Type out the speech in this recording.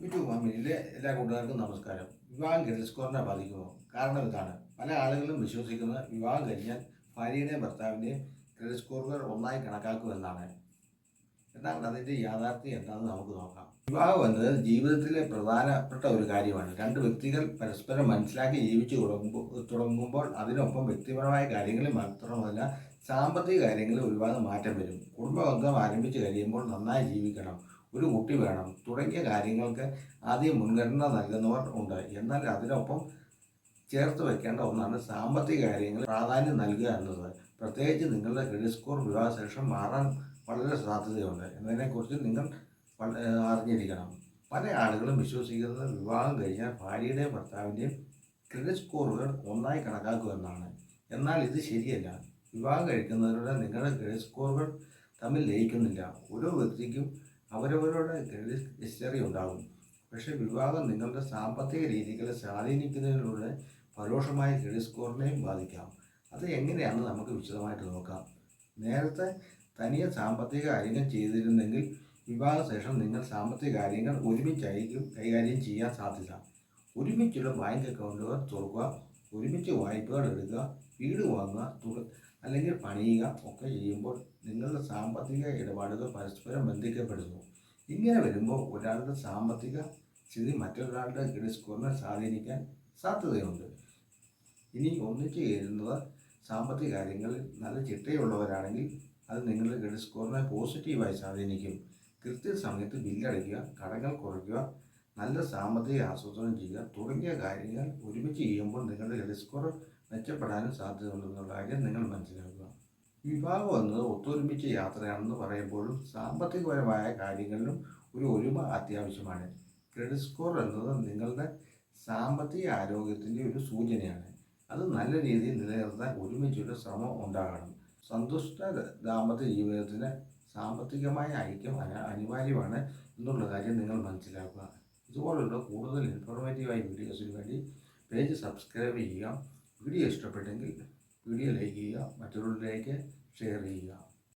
YouTube ഫാമിലിയിലെ എല്ലാ കൂട്ടുകാർക്കും നമസ്കാരം. വിവാഹം ക്രെഡിറ്റ് സ്കോറിനെ ബാധിക്കുമോ? കാരണം ഇതാണ്. പല ആളുകളും വിശ്വസിക്കുന്നത് വിവാഹം കഴിഞ്ഞാൽ ഭാര്യയുടെയും ഭർത്താവിൻ്റെയും ക്രെഡിറ്റ് സ്കോറുകൾ ഒന്നായി കണക്കാക്കുമെന്നാണ്. എന്നാൽ അതിൻ്റെ യാഥാർത്ഥ്യം എന്താണെന്ന് നമുക്ക് നോക്കാം. വിവാഹം എന്നത് ജീവിതത്തിലെ പ്രധാനപ്പെട്ട ഒരു കാര്യമാണ്. രണ്ട് വ്യക്തികൾ പരസ്പരം മനസ്സിലാക്കി ജീവിച്ചു തുടങ്ങുമ്പോൾ അതിനൊപ്പം വ്യക്തിപരമായ കാര്യങ്ങളിൽ മാത്രമല്ല സാമ്പത്തിക കാര്യങ്ങളിൽ ഒരുപാട് മാറ്റം വരും. കുടുംബബന്ധം ആരംഭിച്ചു കഴിയുമ്പോൾ നന്നായി ജീവിക്കണം, ഒരു കുട്ടി വേണം തുടങ്ങിയ കാര്യങ്ങൾക്ക് ആദ്യം മുൻഗണന നൽകുന്നവർ ഉണ്ട്. എന്നാൽ അതിനൊപ്പം ചേർത്ത് വയ്ക്കേണ്ട ഒന്നാണ് സാമ്പത്തിക കാര്യങ്ങൾ പ്രാധാന്യം നൽകുക എന്നത്. പ്രത്യേകിച്ച് നിങ്ങളുടെ ക്രെഡിറ്റ് സ്കോർ വിവാഹശേഷം മാറാൻ വളരെ സാധ്യതയുണ്ട് എന്നതിനെക്കുറിച്ച് നിങ്ങൾ അറിഞ്ഞിരിക്കണം. പല ആളുകളും വിശ്വസിക്കുന്നത് വിവാഹം കഴിഞ്ഞാൽ ഭാര്യയുടെയും ഭർത്താവിൻ്റെയും ക്രെഡിറ്റ് സ്കോറുകൾ ഒന്നായി കണക്കാക്കുമെന്നാണ്. എന്നാൽ ഇത് ശരിയല്ല. വിവാഹം കഴിക്കുന്നതിലൂടെ നിങ്ങളുടെ ക്രെഡിറ്റ് സ്കോറുകൾ തമ്മിൽ ലയിക്കുന്നില്ല. ഓരോ വ്യക്തിക്കും അവരവരുടെ ക്രെഡിറ്റ് ഹിസ്റ്ററി ഉണ്ടാകും. പക്ഷേ വിവാഹം നിങ്ങളുടെ സാമ്പത്തിക രീതികളെ സ്വാധീനിക്കുന്നതിലൂടെ പരോക്ഷമായ ക്രെഡിറ്റ് സ്കോറിനെയും ബാധിക്കാം. അത് എങ്ങനെയാണെന്ന് നമുക്ക് വിശദമായിട്ട് നോക്കാം. നേരത്തെ തനിയെ സാമ്പത്തിക കാര്യങ്ങൾ ചെയ്തിരുന്നെങ്കിൽ വിവാഹശേഷം നിങ്ങൾ സാമ്പത്തിക കാര്യങ്ങൾ ഒരുമിച്ചായിരിക്കും കൈകാര്യം ചെയ്യാൻ സാധ്യത. ഒരുമിച്ചുള്ള ബാങ്ക് അക്കൗണ്ടുകൾ തുറക്കുക, ഒരുമിച്ച് വായ്പകൾ എടുക്കുക, വീട് വാങ്ങുക അല്ലെങ്കിൽ പണിയുക ഒക്കെ ചെയ്യുമ്പോൾ നിങ്ങളുടെ സാമ്പത്തിക ഇടപാടുകൾ പരസ്പരം ബന്ധിക്കപ്പെടുന്നു. ഇങ്ങനെ വരുമ്പോൾ ഒരാളുടെ സാമ്പത്തിക സ്ഥിതി മറ്റൊരാളുടെ ക്രെഡിറ്റ് സ്കോറിനെ സ്വാധീനിക്കാൻ സാധ്യതയുണ്ട്. ഇനി ഒന്നിച്ചു ചേരുന്നത് സാമ്പത്തിക കാര്യങ്ങളിൽ നല്ല ചിട്ടയുള്ളവരാണെങ്കിൽ അത് നിങ്ങളുടെ ക്രെഡിറ്റ് സ്കോറിനെ പോസിറ്റീവായി സ്വാധീനിക്കും. കൃത്യസമയത്ത് ബില്ലടയ്ക്കുക, കടങ്ങൾ കുറയ്ക്കുക, നല്ല സാമ്പത്തിക ആസൂത്രണം ചെയ്യുക തുടങ്ങിയ കാര്യങ്ങൾ ഒരുമിച്ച് ചെയ്യുമ്പോൾ നിങ്ങളുടെ ക്രെഡിറ്റ് സ്കോർ മെച്ചപ്പെടാനും സാധ്യതയുണ്ടെന്നുള്ള കാര്യം നിങ്ങൾ മനസ്സിലാക്കുക. വിവാഹം എന്നത് ഒത്തൊരുമിച്ച യാത്രയാണെന്ന് പറയുമ്പോഴും സാമ്പത്തികപരമായ കാര്യങ്ങളിലും ഒരു ഒരുമ അത്യാവശ്യമാണ്. ക്രെഡിറ്റ് സ്കോർ എന്നത് നിങ്ങളുടെ സാമ്പത്തിക ആരോഗ്യത്തിൻ്റെ ഒരു സൂചനയാണ്. അത് നല്ല രീതിയിൽ നിലനിർത്താൻ ഒരുമിച്ചുള്ള ശ്രമം ഉണ്ടാകണം. സന്തുഷ്ട ദാമ്പത്യ ജീവിതത്തിന് സാമ്പത്തികമായ ഐക്യം അനിവാര്യമാണ് എന്നുള്ള കാര്യം നിങ്ങൾ മനസ്സിലാക്കുക. ഇതുപോലുള്ള കൂടുതൽ ഇൻഫോർമേറ്റീവായ വീഡിയോസിന് വേണ്ടി പേജ് സബ്സ്ക്രൈബ് ചെയ്യുക. വീഡിയോ ഇഷ്ടപ്പെട്ടെങ്കിൽ വീഡിയോ ലൈക്ക് ചെയ്യുക, മറ്റുള്ളവരിലേക്ക് ഷെയർ ചെയ്യുക.